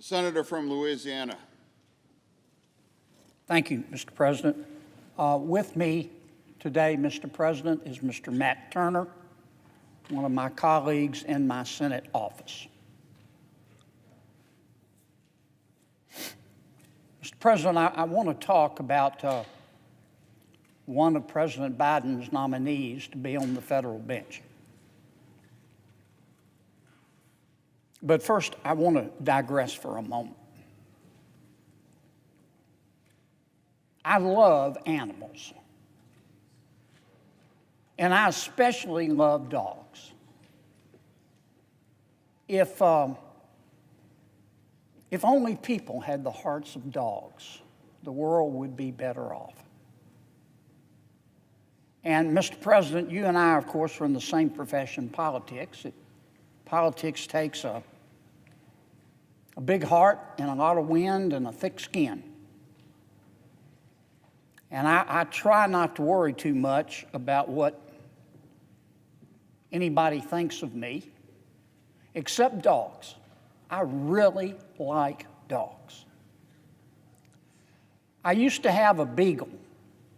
The senator from Louisiana. Thank you, Mr. President. With me today, Mr. President, is Mr. Matt Turner, one of my colleagues in my Senate office. Mr. President, I want to talk about one of President Biden's nominees to be on the federal bench. But first, I want to digress for a moment. I love animals, and I especially love dogs. If only people had the hearts of dogs, the world would be better off. And Mr. President, you and I, of course, are in the same profession, politics. Politics takes a big heart and a lot of wind and a thick skin. And I try not to worry too much about what anybody thinks of me, except dogs. I really like dogs. I used to have a beagle,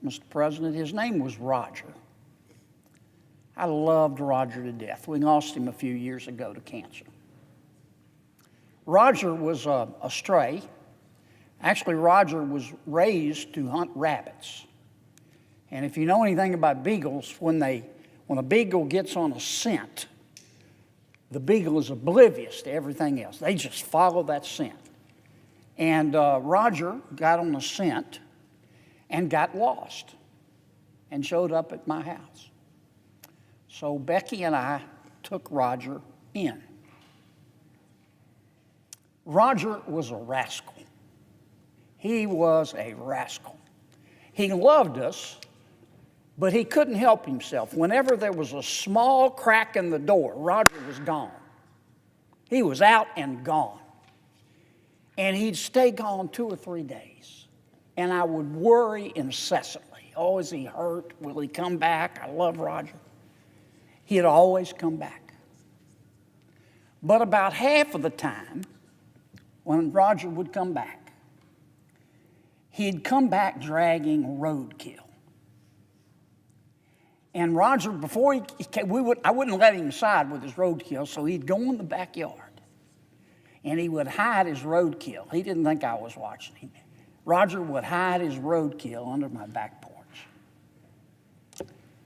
Mr. President. His name was Roger. I loved Roger to death. We lost him a few years ago to cancer. Roger was a stray. Actually, Roger was raised to hunt rabbits. And if you know anything about beagles, when a beagle gets on a scent, the beagle is oblivious to everything else. They just follow that scent. And Roger got on the scent and got lost and showed up at my house. So Becky and I took Roger in. Roger was a rascal. He was a rascal. He loved us, but he couldn't help himself. Whenever there was a small crack in the door, Roger was gone. He was out and gone. And he'd stay gone 2 or 3 days. And I would worry incessantly. Oh, is he hurt? Will he come back? I love Roger. He'd always come back. But about half of the time, when Roger would come back, he'd come back dragging roadkill. And Roger, before he came, I wouldn't let him inside with his roadkill, so he'd go in the backyard and he would hide his roadkill. He didn't think I was watching him. Roger would hide his roadkill under my back porch.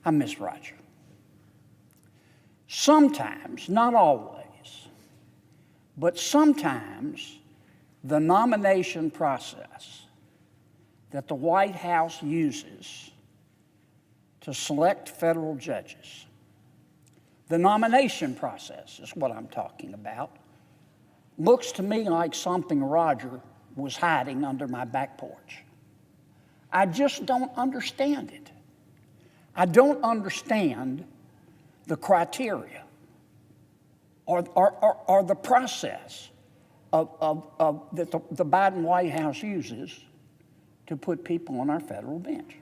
I miss Roger. Sometimes, not always, but sometimes the nomination process that the White House uses to select federal judges, the nomination process is what I'm talking about, looks to me like something Roger was hiding under my back porch. I just don't understand it. I don't understand the criteria or the process that the Biden White House uses to put people on our federal bench.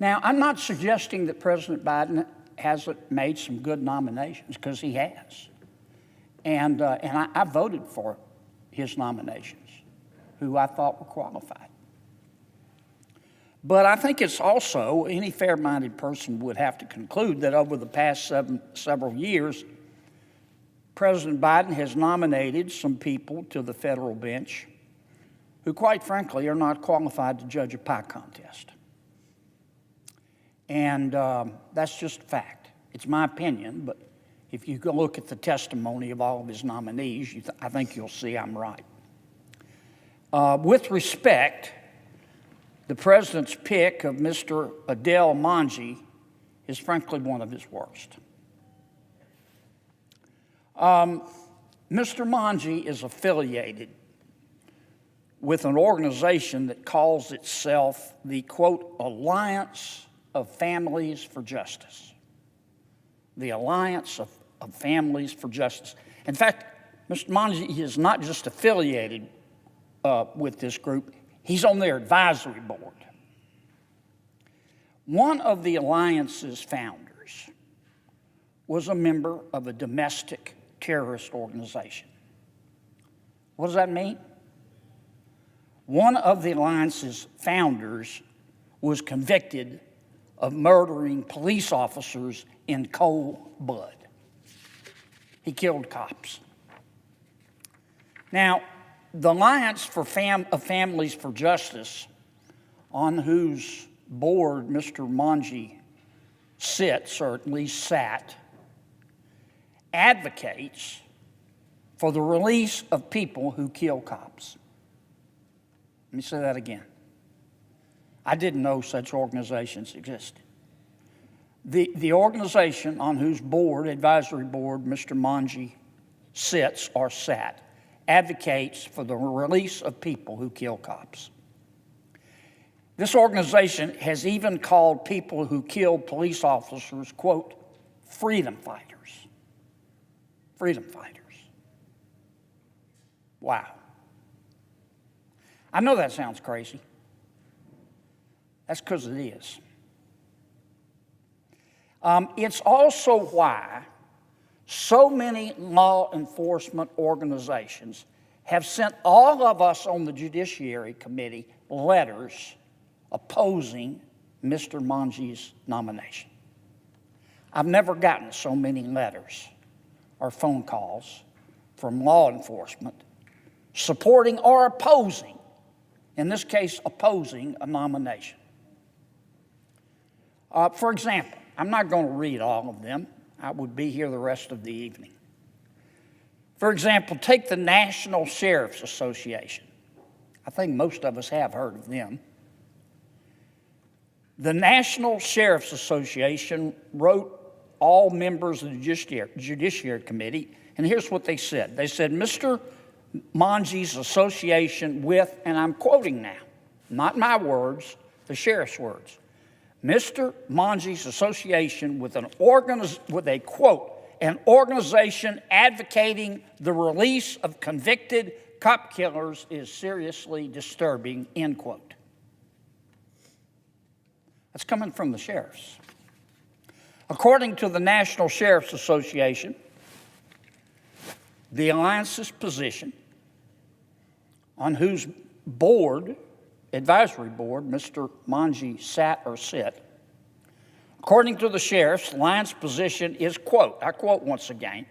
Now, I'm not suggesting that President Biden hasn't made some good nominations, because he has. And I voted for his nominations, who I thought were qualified. But I think it's also, any fair-minded person would have to conclude that over the past several years, President Biden has nominated some people to the federal bench who, quite frankly, are not qualified to judge a pie contest. And that's just a fact. It's my opinion, but if you go look at the testimony of all of his nominees, I think you'll see I'm right. With respect, the president's pick of Mr. Adeel Mangi is frankly one of his worst. Mr. Mangi is affiliated with an organization that calls itself the, quote, Alliance of Families for Justice. The Alliance of Families for Justice. In fact, Mr. Mangi is not just affiliated with this group, he's on their advisory board. One of the Alliance's founders was a member of a domestic terrorist organization. What does that mean? One of the Alliance's founders was convicted of murdering police officers in cold blood. He killed cops. Now, the Alliance for Families for Justice, on whose board Mr. Mangi sits, or at least sat, advocates for the release of people who kill cops. Let me say that again. I didn't know such organizations existed. The organization on whose advisory board, Mr. Mangi sits or sat, advocates for the release of people who kill cops. This organization has even called people who killed police officers, quote, freedom fighters. Freedom fighters. Wow. I know that sounds crazy. That's because it is. It's also why so many law enforcement organizations have sent all of us on the Judiciary Committee letters opposing Mr. Mangi's nomination. I've never gotten so many letters or phone calls from law enforcement supporting or opposing, in this case, opposing a nomination. For example, I'm not going to read all of them. I would be here the rest of the evening. For example, take the National Sheriff's Association. I think most of us have heard of them. The National Sheriff's Association wrote all members of the Judiciary Committee, and here's what they said. They said, Mr. Mangi's association with, and I'm quoting now, not my words, the sheriff's words, Mr. Mangi's association with a quote, an organization advocating the release of convicted cop killers is seriously disturbing, end quote. That's coming from the sheriffs. According to the National Sheriff's Association, the Alliance's position, on whose advisory board Mr. Mangi sat or sit, according to the sheriffs, the Alliance position is, quote, I quote once again,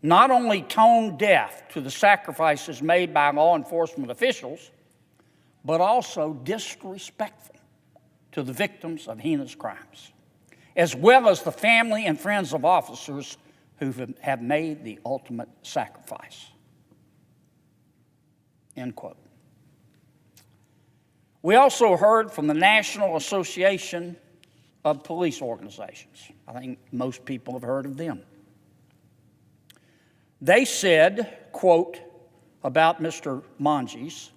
not only tone deaf to the sacrifices made by law enforcement officials, but also disrespectful to the victims of heinous crimes, as well as the family and friends of officers who have made the ultimate sacrifice. End quote. We also heard from the National Association of Police Organizations. I think most people have heard of them. They said, quote, about Mr. Mangi's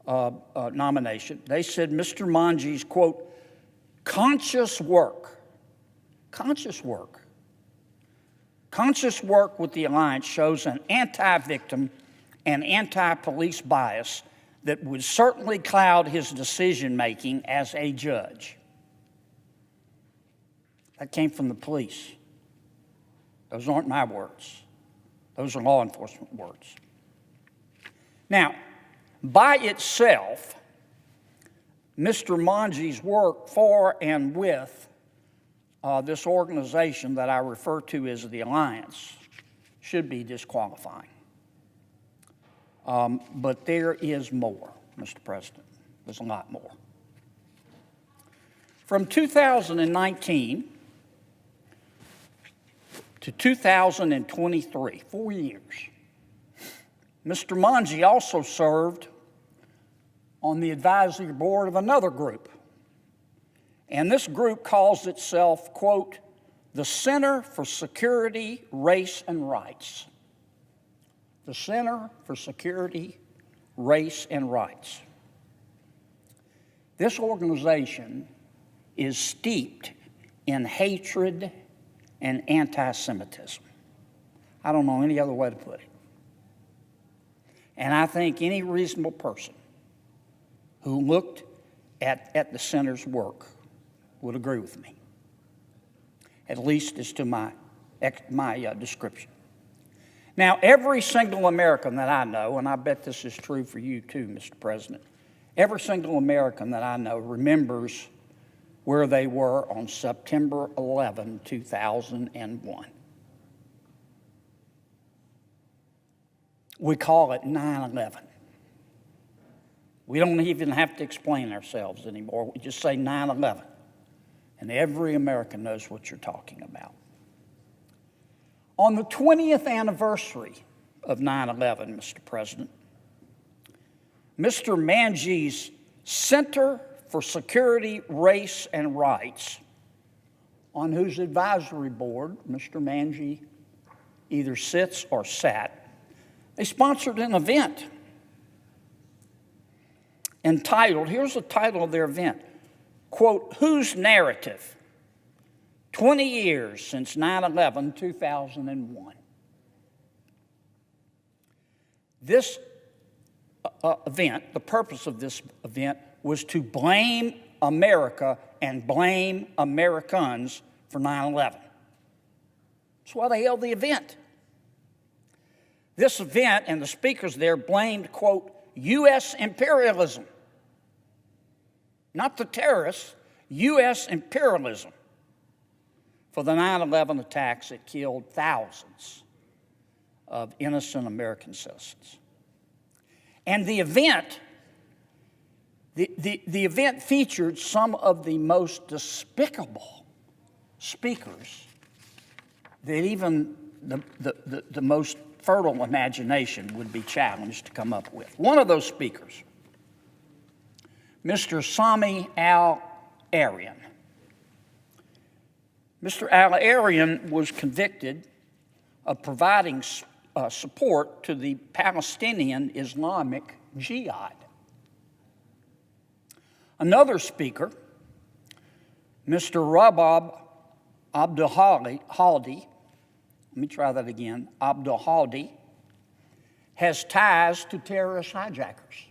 nomination, they said Mr. Mangi's, quote, conscious work with the Alliance shows an anti-victim and anti-police bias that would certainly cloud his decision-making as a judge. That came from the police. Those aren't my words. Those are law enforcement words. Now, by itself, Mr. Mangi's work for and with this organization that I refer to as the Alliance should be disqualifying. But there is more, Mr. President. There's a lot more. From 2019 to 2023, 4 years, Mr. Mangi also served on the advisory board of another group. And this group calls itself, quote, the Center for Security, Race, and Rights. The Center for Security, Race, and Rights. This organization is steeped in hatred and anti-Semitism. I don't know any other way to put it. And I think any reasonable person who looked at the center's work would agree with me, at least as to my description. Now, every single American that I know, and I bet this is true for you too, Mr. President, every single American that I know remembers where they were on September 11, 2001. We call it 9/11. We don't even have to explain ourselves anymore. We just say 9/11. And every American knows what you're talking about. On the 20th anniversary of 9/11, Mr. President, Mr. Mangi's Center for Security, Race, and Rights, on whose advisory board Mr. Mangi either sits or sat, they sponsored an event entitled, here's the title of their event, quote, "Whose Narrative? 20 years since 9/11, 2001. This event, the purpose of this event was to blame America and blame Americans for 9/11. That's why they held the event. This event and the speakers there blamed, quote, U.S. imperialism, not the terrorists, U.S. imperialism, for the 9/11 attacks that killed thousands of innocent American citizens. And the event featured some of the most despicable speakers that even the most fertile imagination would be challenged to come up with. One of those speakers, Mr. Sami al-Arian. Mr. al-Arian was convicted of providing support to the Palestinian Islamic Jihad. Another speaker, Mr. Rabab Abdullah has ties to terrorist hijackers.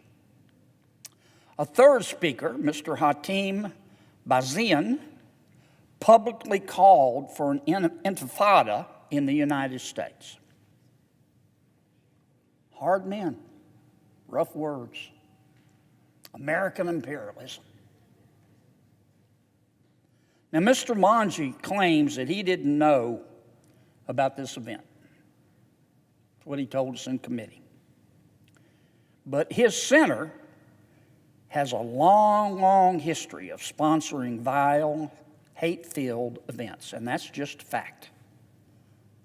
A third speaker, Mr. Hatim Bazian, publicly called for an intifada in the United States. Hard men, rough words, American imperialism. Now, Mr. Mangi claims that he didn't know about this event. That's what he told us in committee. But his center has a long, long history of sponsoring vile, hate-filled events, and that's just a fact.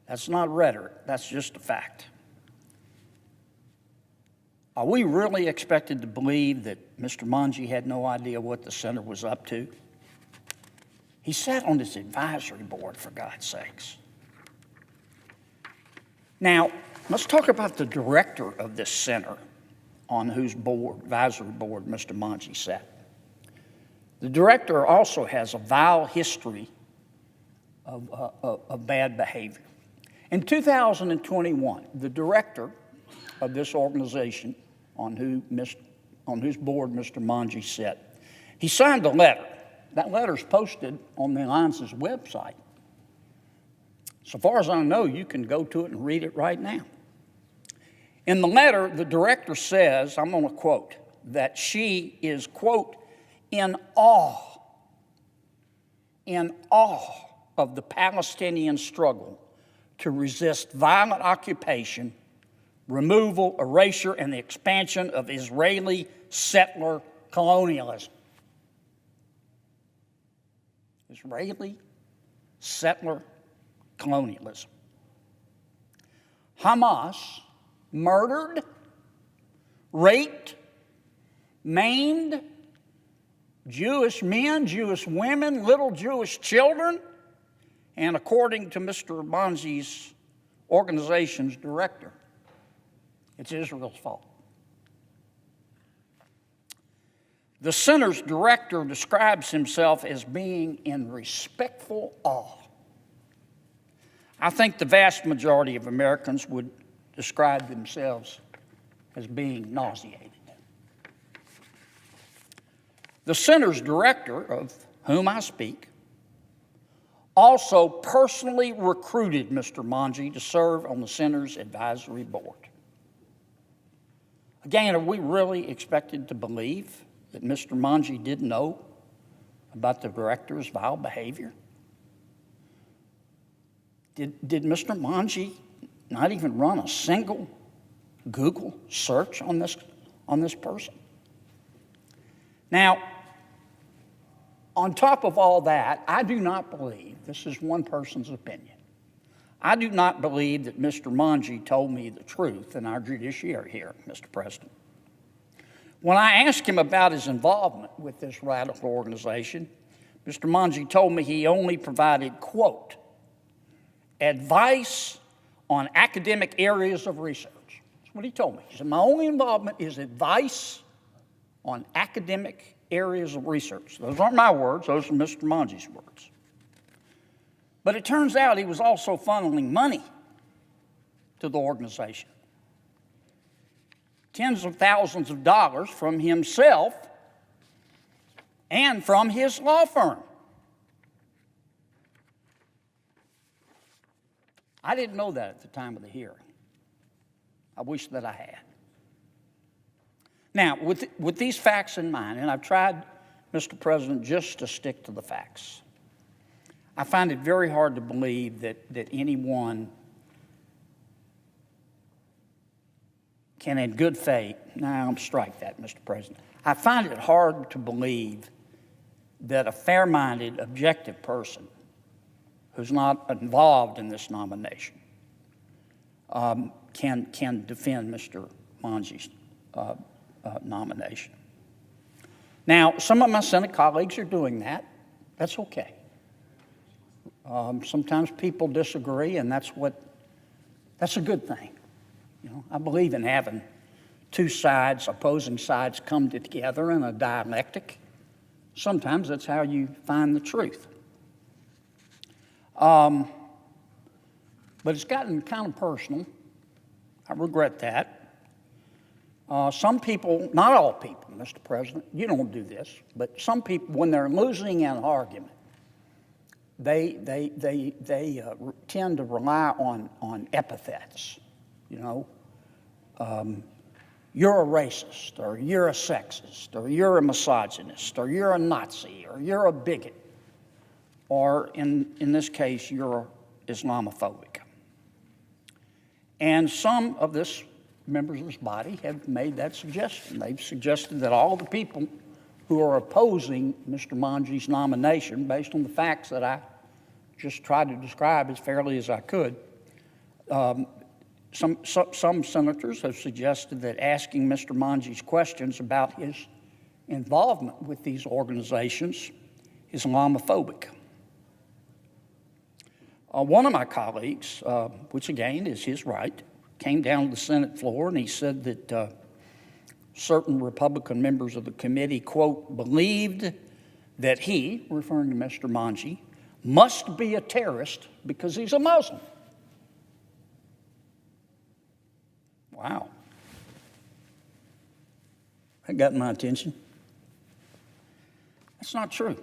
That's not rhetoric, that's just a fact. Are we really expected to believe that Mr. Mangi had no idea what the center was up to? He sat on this advisory board, for God's sakes. Now, let's talk about the director of this center on whose advisory board Mr. Mangi sat. The director also has a vile history of bad behavior. In 2021, the director of this organization on whose board Mr. Mangi sat, he signed a letter. That letter's posted on the Alliance's website. So far as I know, you can go to it and read it right now. In the letter, the director says, I'm going to quote, that she is, quote, in awe of the Palestinian struggle to resist violent occupation, removal, erasure, and the expansion of Israeli settler colonialism. Israeli settler colonialism. Hamas murdered, raped, maimed Jewish men, Jewish women, little Jewish children, and according to Mr. Mangi's organization's director, it's Israel's fault. The center's director describes himself as being in respectful awe. I think the vast majority of Americans would describe themselves as being nauseated. The center's director, of whom I speak, also personally recruited Mr. Mangi to serve on the Center's advisory board. Again, are we really expected to believe that Mr. Mangi didn't know about the director's vile behavior? Did Mr. Mangi not even run a single Google search on this person? Now, on top of all that, I do not believe, this is one person's opinion, I do not believe that Mr. Mangi told me the truth in our judiciary here, Mr. President. When I asked him about his involvement with this radical organization, Mr. Mangi told me he only provided, quote, advice on academic areas of research. That's what he told me. He said, my only involvement is advice on academic areas of research. Those aren't my words, those are Mr. Mangi's words. But it turns out he was also funneling money to the organization. Tens of thousands of dollars from himself and from his law firm. I didn't know that at the time of the hearing. I wish that I had. Now, with these facts in mind, and I've tried, Mr. President, just to stick to the facts, I find it very hard to believe that anyone can, in good faith, now strike that, Mr. President. I find it hard to believe that a fair-minded, objective person who's not involved in this nomination can defend Mr. Mangi's nomination. Now, some of my Senate colleagues are doing that. That's okay. Sometimes people disagree, and that's a good thing. You know, I believe in having two sides, opposing sides, come together in a dialectic. Sometimes that's how you find the truth. But it's gotten kind of personal. I regret that. Some people, not all people, Mr. President, you don't do this, but some people, when they're losing an argument, they tend to rely on epithets, you know. You're a racist, or you're a sexist, or you're a misogynist, or you're a Nazi, or you're a bigot, or in this case, you're Islamophobic. And some of this members of this body have made that suggestion. They've suggested that all the people who are opposing Mr. Mangi's nomination, based on the facts that I just tried to describe as fairly as I could, some senators have suggested that asking Mr. Mangi's questions about his involvement with these organizations is Islamophobic. One of my colleagues, which again is his right, came down to the Senate floor and he said that certain Republican members of the committee, quote, believed that he, referring to Mr. Mangi, must be a terrorist because he's a Muslim. Wow. That got my attention. That's not true.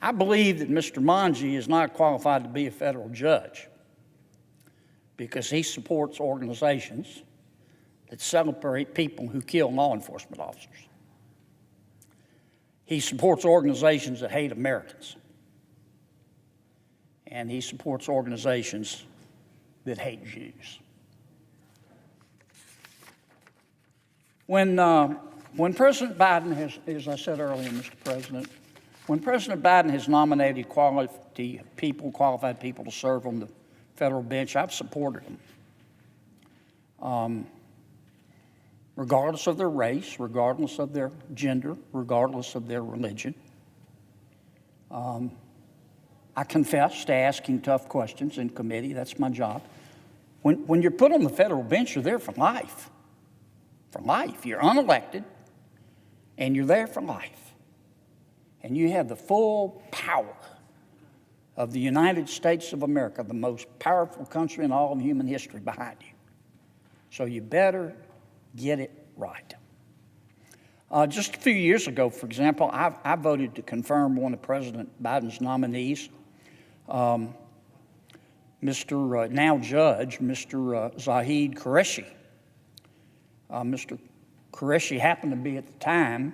I believe that Mr. Mangi is not qualified to be a federal judge because he supports organizations that celebrate people who kill law enforcement officers. He supports organizations that hate Americans. And he supports organizations that hate Jews. When President Biden has, as I said earlier, Mr. President, when President Biden has nominated qualified people to serve on the federal bench, I've supported them. Regardless of their race, regardless of their gender, regardless of their religion. I confess to asking tough questions in committee. That's my job. When you're put on the federal bench, you're there for life. For life. You're unelected, and you're there for life. And you have the full power of the United States of America, the most powerful country in all of human history, behind you. So you better get it right. Just a few years ago, for example, I voted to confirm one of President Biden's nominees Mr. now Judge, Mr. Zahid Qureshi. Mr. Qureshi happened to be at the time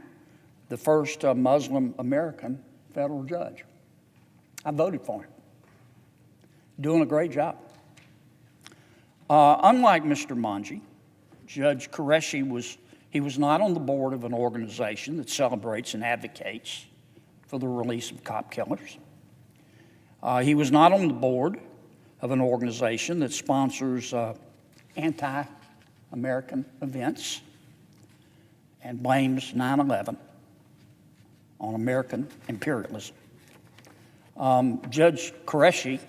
the first Muslim American federal judge. I voted for him. Doing a great job. Unlike Mr. Mangi, Judge Qureshi was not on the board of an organization that celebrates and advocates for the release of cop killers. He was not on the board of an organization that sponsors anti-American events and blames 9/11 on American imperialism. Judge Qureshi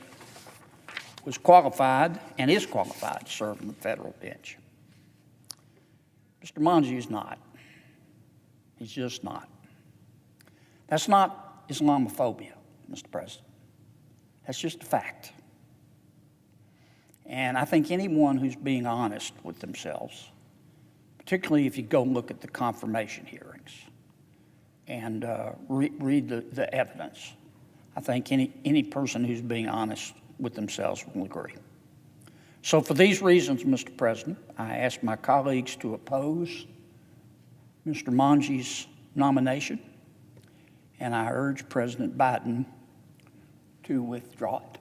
was qualified and is qualified to serve on the federal bench. Mr. Mangi is not. He's just not. That's not Islamophobia, Mr. President. That's just a fact. And I think anyone who's being honest with themselves, particularly if you go look at the confirmation hearings and read the evidence, I think any person who's being honest with themselves will agree. So for these reasons, Mr. President, I ask my colleagues to oppose Mr. Mangi's nomination, and I urge President Biden to withdraw it.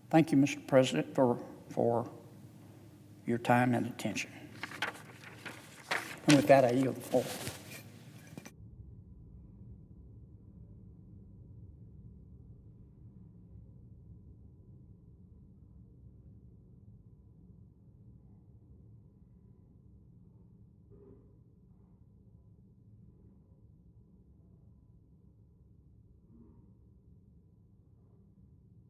Thank you, Mr. President, for your time and attention. And with that, I yield the floor.